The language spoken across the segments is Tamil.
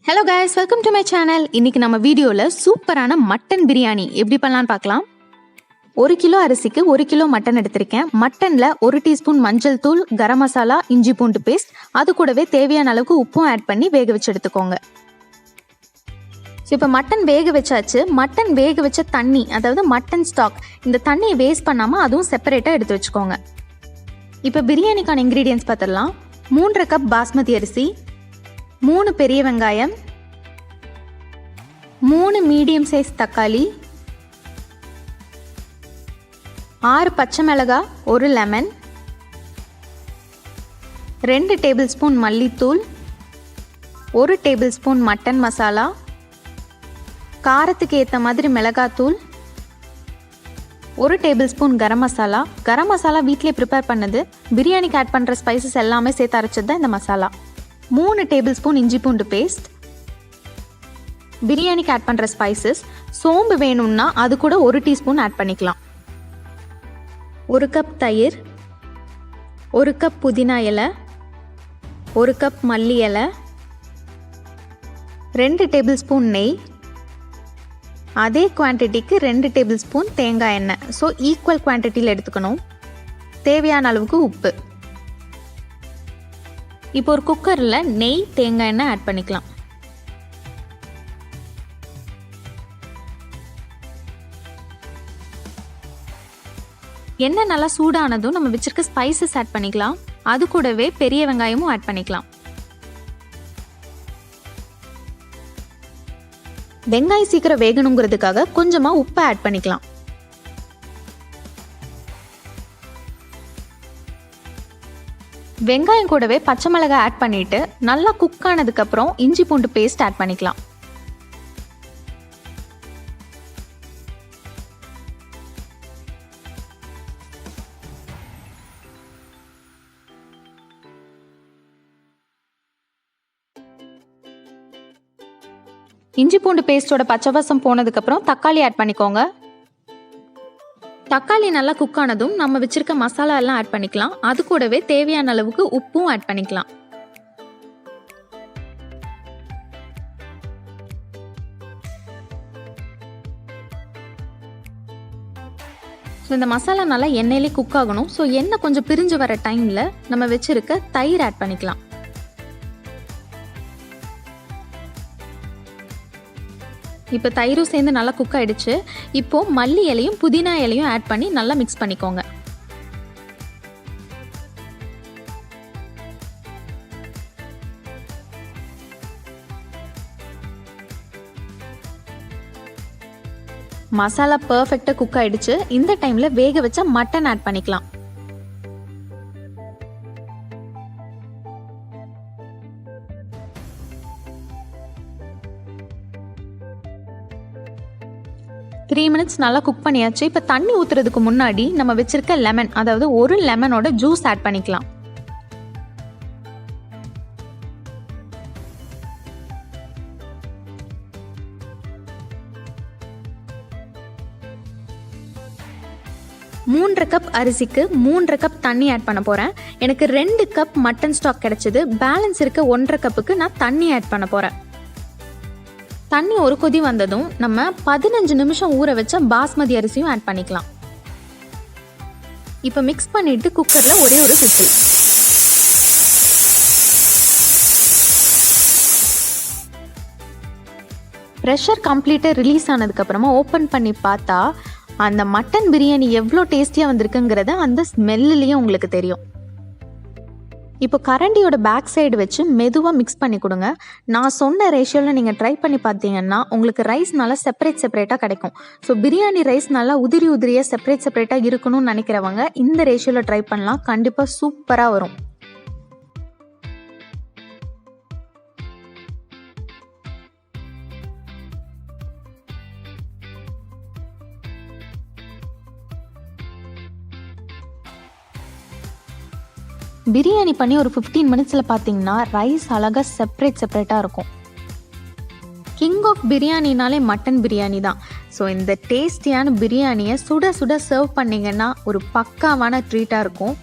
Hello guys, welcome to my channel. இன்னைக்கு நம்ம வீடியோல சூப்பரான மட்டன் பிரியாணி எப்படி பண்ணலாம்னு பார்க்கலாம். 1 கிலோ அரிசிக்கு 1 கிலோ மட்டன் எடுத்திருக்கேன். மட்டன்ல 1 டீஸ்பூன் மஞ்சள் தூள், கரம் மசாலா, இஞ்சி பூண்டு பேஸ்ட், அது கூடவே தேவையான அளவுக்கு உப்பும் ஆட் பண்ணி வேக வச்சு எடுத்துக்கோங்க. இப்போ மட்டன் வேக வச்சாச்சு. மட்டன் வேக வச்ச தண்ணி, அதாவது மட்டன் ஸ்டாக், இந்த தண்ணியை வேஸ்ட் பண்ணாம அதுவும் செப்பரேட்டா எடுத்து வச்சுக்கோங்க. இப்போ பிரியாணிக்கான இன்கிரீடியன்ஸ் பார்த்துடலாம். 3 கப் பாஸ்மதி அரிசி, 3 பெரிய வெங்காயம், 3 மீடியம் சைஸ் தக்காளி, 6 பச்சை மிளகாய், 1 லெமன், 2 டேபிள் ஸ்பூன் மல்லித்தூள், 1 டேபிள் ஸ்பூன் மட்டன் மசாலா, காரத்துக்கு ஏற்ற மாதிரி மிளகாத்தூள், 1 டேபிள் ஸ்பூன் கரம் மசாலா. கரம் மசாலா வீட்டிலே ப்ரிப்பேர் பண்ணது. பிரியாணிக்கு ஆட் பண்ணுற ஸ்பைசஸ் எல்லாமே சேர்த்து அரைச்சது தான் இந்த மசாலா. 3 டேபிள் ஸ்பூன் இஞ்சி பூண்டு பேஸ்ட். பிரியாணிக்கு ஆட் பண்ணுற ஸ்பைசஸ், சோம்பு வேணும்னா அது கூட 1 டீஸ்பூன் ஆட் பண்ணிக்கலாம். 1 கப் தயிர், 1 கப் புதினா இலை, 1 கப் மல்லி இலை, 2 டேபிள் ஸ்பூன் நெய், அதே குவான்டிட்டிக்கு 2 டேபிள் ஸ்பூன் தேங்காய் எண்ணெய். ஸோ ஈக்குவல் குவான்டிட்டியில் எடுத்துக்கணும். தேவையான அளவுக்கு உப்பு. இப்போ ஒரு குக்கரில் நெய், தேங்காய் எண்ணெய் ஆட் பண்ணிக்கலாம். எண்ணெய் நல்லா சூடானதும் நம்ம வச்சிருக்க ஸ்பைசஸ் ஆட் பண்ணிக்கலாம். அது கூடவே பெரிய வெங்காயமும் ஆட் பண்ணிக்கலாம். வெங்காயம் சீக்கிரம் வேகணுங்கிறதுக்காக கொஞ்சமாக உப்பு ஆட் பண்ணிக்கலாம். வெங்காயம் கூடவே பச்சை மிளகாய் ஆட் பண்ணிட்டு நல்லா குக் ஆனதுக்கப்புறம் இஞ்சி பூண்டு பேஸ்ட் ஆட் பண்ணிக்கலாம். இஞ்சி பூண்டு பேஸ்டோட பச்சை வாசம் போனதுக்கப்புறம் தக்காளி ஆட் பண்ணிக்கோங்க. தக்காளி நல்லா குக் ஆனதும் நம்ம வச்சிருக்க மசாலா எல்லாம் ஆட் பண்ணிக்கலாம். அது கூடவே தேவையான அளவுக்கு உப்பும் ஆட் பண்ணிக்கலாம். ஸோ இந்த மசாலா நல்லா எண்ணெயிலே குக் ஆகணும். ஸோ எண்ணெய் கொஞ்சம் பிரிஞ்சு வர டைமில் நம்ம வச்சிருக்க தயிர் ஆட் பண்ணிக்கலாம். இப்போ தயிரும் சேர்ந்து நல்லா குக் ஆகிடுச்சு. இப்போது மல்லி இலையும் புதினா இலையும் ஆட் பண்ணி நல்லா மிக்ஸ் பண்ணிக்கோங்க. மசாலா பர்ஃபெக்டாக குக் ஆகிடுச்சு. இந்த டைமில் வேக வச்ச மட்டன் ஆட் பண்ணிக்கலாம். த்ரீ மினிட்ஸ் நல்லா குக் பண்ணியாச்சு. இப்போ தண்ணி ஊற்றுறதுக்கு முன்னாடி நம்ம வச்சிருக்க லெமன், அதாவது 1 லெமனோட ஜூஸ் ஆட் பண்ணிக்கலாம். மூன்றரை கப் அரிசிக்கு 3 கப் தண்ணி ஆட் பண்ண போகிறேன். எனக்கு 2 கப் மட்டன் ஸ்டாக் கிடைச்சது. பேலன்ஸ் இருக்க 1.5 கப்புக்கு நான் தண்ணி ஆட் பண்ண போகிறேன். தண்ணி ஒரு கொதி வந்ததும் நம்ம 15 நிமிஷம் ஊற வச்ச பாஸ்மதி அரிசியும் ஆட் பண்ணிக்கலாம். இப்போ மிக்ஸ் பண்ணிட்டு குக்கரில் ஒரே ஒரு விசில். ப்ரெஷர் கம்ப்ளீட்டாக ரிலீஸ் ஆனதுக்கப்புறமா ஓப்பன் பண்ணி பார்த்தா அந்த மட்டன் பிரியாணி எவ்வளோ டேஸ்டியாக வந்திருக்குங்கிறத அந்த ஸ்மெல்லுலேயும் உங்களுக்கு தெரியும். இப்போ கரண்டியோட பேக் சைடு வச்சு மெதுவாக மிக்ஸ் பண்ணி கொடுங்க. நான் சொன்ன ரேஷியோவில் நீங்கள் ட்ரை பண்ணி பார்த்தீங்கன்னா உங்களுக்கு ரைஸ் நல்லா செப்பரேட்டாக கிடைக்கும். ஸோ பிரியாணி ரைஸ் நல்லா உதிரியாக செப்பரேட்டாக இருக்கணும்னு நினைக்கிறவங்க இந்த ரேஷியோவில் ட்ரை பண்ணலாம். கண்டிப்பாக சூப்பராக வரும். பிரியாணி பண்ணி ஒரு 15 மினிட்ஸில் பார்த்தீங்கன்னா ரைஸ் அழகாக செப்பரேட்டாக இருக்கும். கிங் ஆஃப் பிரியாணினாலே மட்டன் பிரியாணி தான். ஸோ இந்த டேஸ்டியான பிரியாணியை சுட சுட சர்வ் பண்ணிங்கன்னா ஒரு பக்காவான ட்ரீட்டாக இருக்கும்.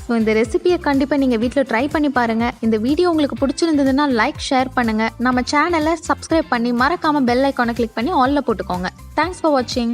ஸோ இந்த ரெசிபியை கண்டிப்பாக நீங்கள் வீட்டில் ட்ரை பண்ணி பாருங்கள். இந்த வீடியோ உங்களுக்கு பிடிச்சிருந்ததுன்னா லைக், ஷேர் பண்ணுங்கள். நம்ம சேனலை சப்ஸ்கிரைப் பண்ணி மறக்காமல் பெல் ஐக்கானை கிளிக் பண்ணி ஆல்ல போட்டுக்கோங்க. தேங்க்ஸ் ஃபார் வாட்சிங்.